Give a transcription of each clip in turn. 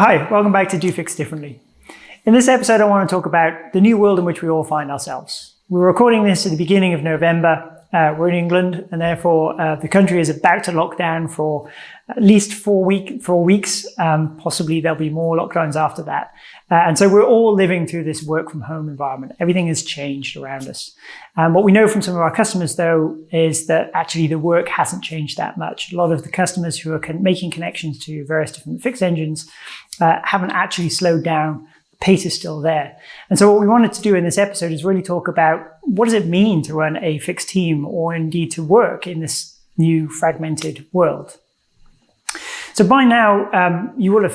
Hi, welcome back to Do Fix Differently. In this episode, I want to talk about the new world in which we all find ourselves. We're recording this at the beginning of November. We're in England, and therefore the country is about to lock down for at least 4 weeks. Possibly there'll be more lockdowns after that. And so we're all living through this work from home environment. Everything has changed around us. What we know from some of our customers, though, is that actually the work hasn't changed that much. A lot of the customers who are making connections to various different fix engines haven't actually slowed down. Pace is still there. And so what we wanted to do in this episode is really talk about what does it mean to run a fixed team or indeed to work in this new fragmented world. So by now, you will have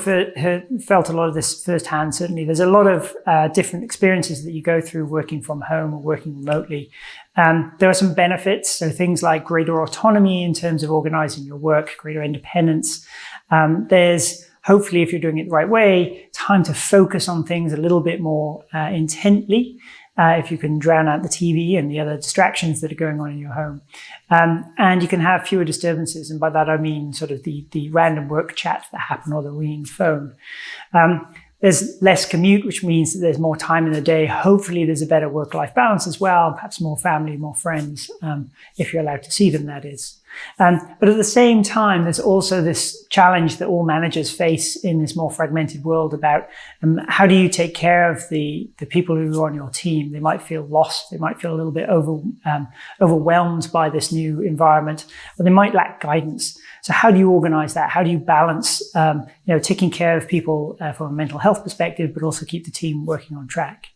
felt a lot of this firsthand, certainly. There's a lot of different experiences that you go through working from home or working remotely. There are some benefits, so things like greater autonomy in terms of organizing your work, greater independence. There's hopefully, if you're doing it the right way, time to focus on things a little bit more intently, if you can drown out the TV and the other distractions that are going on in your home. And you can have fewer disturbances. And by that, I mean sort of the random work chats that happen or the ringing phone. There's less commute, which means that there's more time in the day. Hopefully, there's a better work-life balance as well, perhaps more family, more friends, if you're allowed to see them, that is. But at the same time, there's also this challenge that all managers face in this more fragmented world about how do you take care of the people who are on your team. They might feel lost. They might feel a little bit overwhelmed by this new environment, or they might lack guidance. So how do you organize that? How do you balance, taking care of people from a mental health perspective, but also keep the team working on track?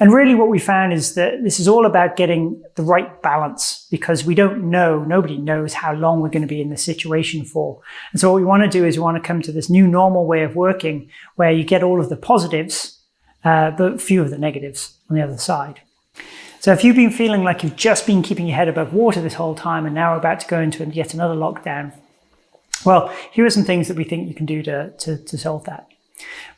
And really what we found is that this is all about getting the right balance, because we don't know, nobody knows how long we're going to be in this situation for. And so what we want to do is we want to come to this new normal way of working where you get all of the positives, but few of the negatives on the other side. So if you've been feeling like you've just been keeping your head above water this whole time and now we're about to go into yet another lockdown, well, here are some things that we think you can do to solve that.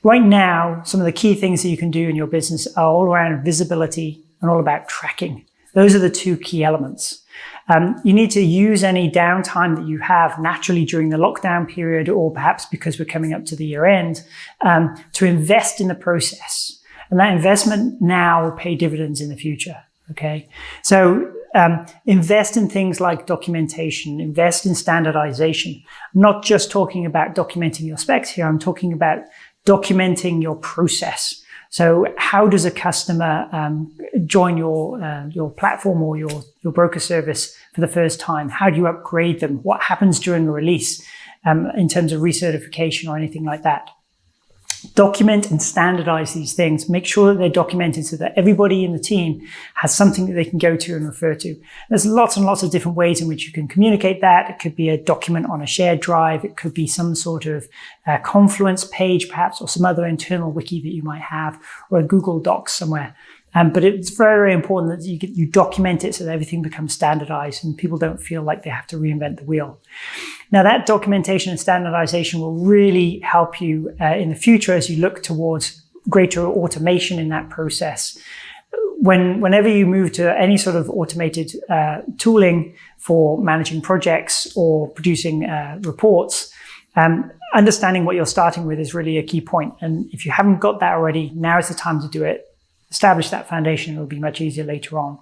Right now, some of the key things that you can do in your business are all around visibility and all about tracking. Those are the two key elements. You need to use any downtime that you have naturally during the lockdown period, or perhaps because we're coming up to the year end, to invest in the process. And that investment now will pay dividends in the future. Okay, so invest in things like documentation, invest in standardization. I'm not just talking about documenting your specs here. I'm talking about documenting your process. So how does a customer join your platform or your broker service for the first time? How do you upgrade them? What happens during a release in terms of recertification or anything like that? Document and standardize these things. Make sure that they're documented so that everybody in the team has something that they can go to and refer to. There's lots and lots of different ways in which you can communicate that. It could be a document on a shared drive. It could be some sort of Confluence page, perhaps, or some other internal wiki that you might have, or a Google Docs somewhere. But it's very, very important that you document it so that everything becomes standardized and people don't feel like they have to reinvent the wheel. Now, that documentation and standardization will really help you in the future as you look towards greater automation in that process. Whenever you move to any sort of automated tooling for managing projects or producing reports, understanding what you're starting with is really a key point. And if you haven't got that already, now is the time to do it. Establish that foundation. It'll be much easier later on.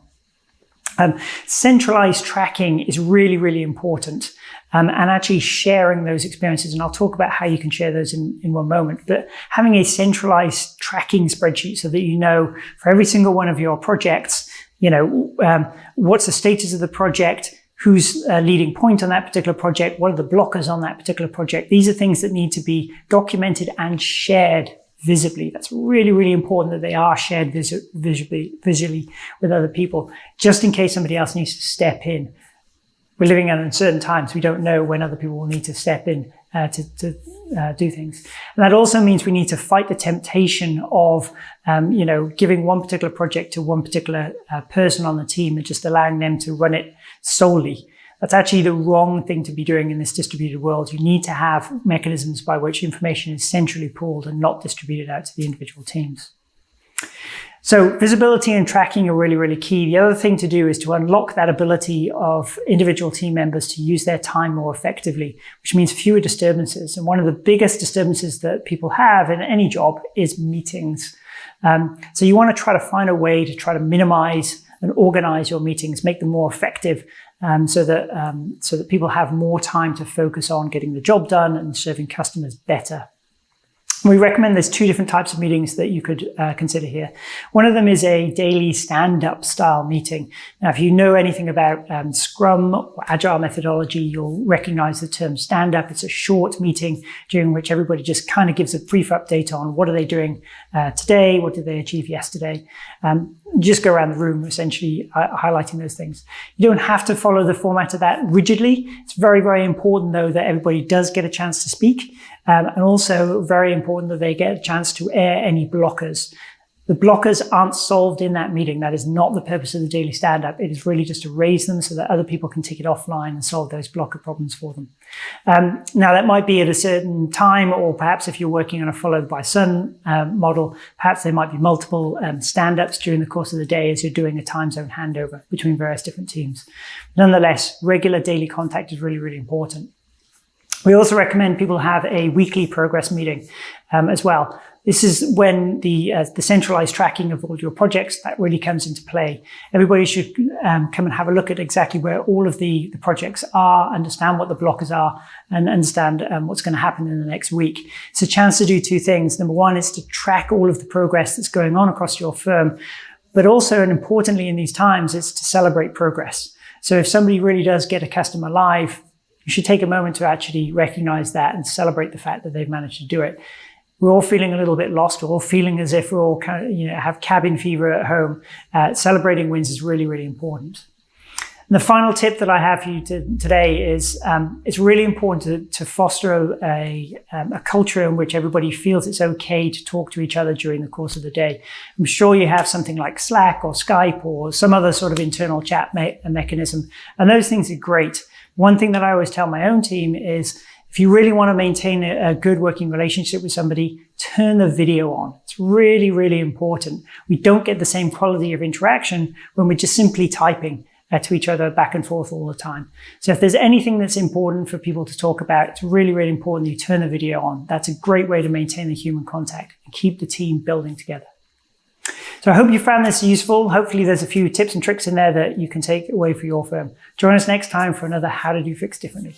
Centralized tracking is really, really important, and actually sharing those experiences. And I'll talk about how you can share those in one moment. But having a centralized tracking spreadsheet so that you know for every single one of your projects, what's the status of the project, who's leading point on that particular project, what are the blockers on that particular project. These are things that need to be documented and shared visibly. That's really, really important that they are shared visually with other people, just in case somebody else needs to step in. We're living in uncertain times. We don't know when other people will need to step in to do things. And that also means we need to fight the temptation of, giving one particular project to one particular person on the team and just allowing them to run it solely. That's actually the wrong thing to be doing in this distributed world. You need to have mechanisms by which information is centrally pooled and not distributed out to the individual teams. So visibility and tracking are really, really key. The other thing to do is to unlock that ability of individual team members to use their time more effectively, which means fewer disturbances. And one of the biggest disturbances that people have in any job is meetings. So you want to try to find a way to try to minimize and organize your meetings, make them more effective, so that people have more time to focus on getting the job done and serving customers better. We recommend there's two different types of meetings that you could consider here. One of them is a daily stand-up style meeting. Now, if you know anything about Scrum or Agile methodology, you'll recognize the term stand-up. It's a short meeting during which everybody just kind of gives a brief update on what are they doing today, what did they achieve yesterday. Just go around the room, essentially highlighting those things. You don't have to follow the format of that rigidly. It's very, very important, though, that everybody does get a chance to speak. And also very important that they get a chance to air any blockers. The blockers aren't solved in that meeting. That is not the purpose of the daily stand-up. It is really just to raise them so that other people can take it offline and solve those blocker problems for them. Now, that might be at a certain time, or perhaps if you're working on a followed by sun model, perhaps there might be multiple stand-ups during the course of the day as you're doing a time zone handover between various different teams. Nonetheless, regular daily contact is really, really important. We also recommend people have a weekly progress meeting as well. This is when the centralized tracking of all your projects, that really comes into play. Everybody should come and have a look at exactly where all of the projects are, understand what the blockers are, and understand what's going to happen in the next week. It's a chance to do two things. Number one is to track all of the progress that's going on across your firm, but also, and importantly in these times, it's to celebrate progress. So if somebody really does get a customer live, you should take a moment to actually recognize that and celebrate the fact that they've managed to do it. We're all feeling a little bit lost. We're all feeling as if we're all kind of, have cabin fever at home. Celebrating wins is really, really important. And the final tip that I have for you today is it's really important to foster a culture in which everybody feels it's okay to talk to each other during the course of the day. I'm sure you have something like Slack or Skype or some other sort of internal chat mechanism, and those things are great. One thing that I always tell my own team is if you really want to maintain a good working relationship with somebody, turn the video on. It's really, really important. We don't get the same quality of interaction when we're just simply typing to each other back and forth all the time. So if there's anything that's important for people to talk about, it's really, really important that you turn the video on. That's a great way to maintain the human contact and keep the team building together. So I hope you found this useful. Hopefully there's a few tips and tricks in there that you can take away for your firm. Join us next time for another How Did You Fix Differently?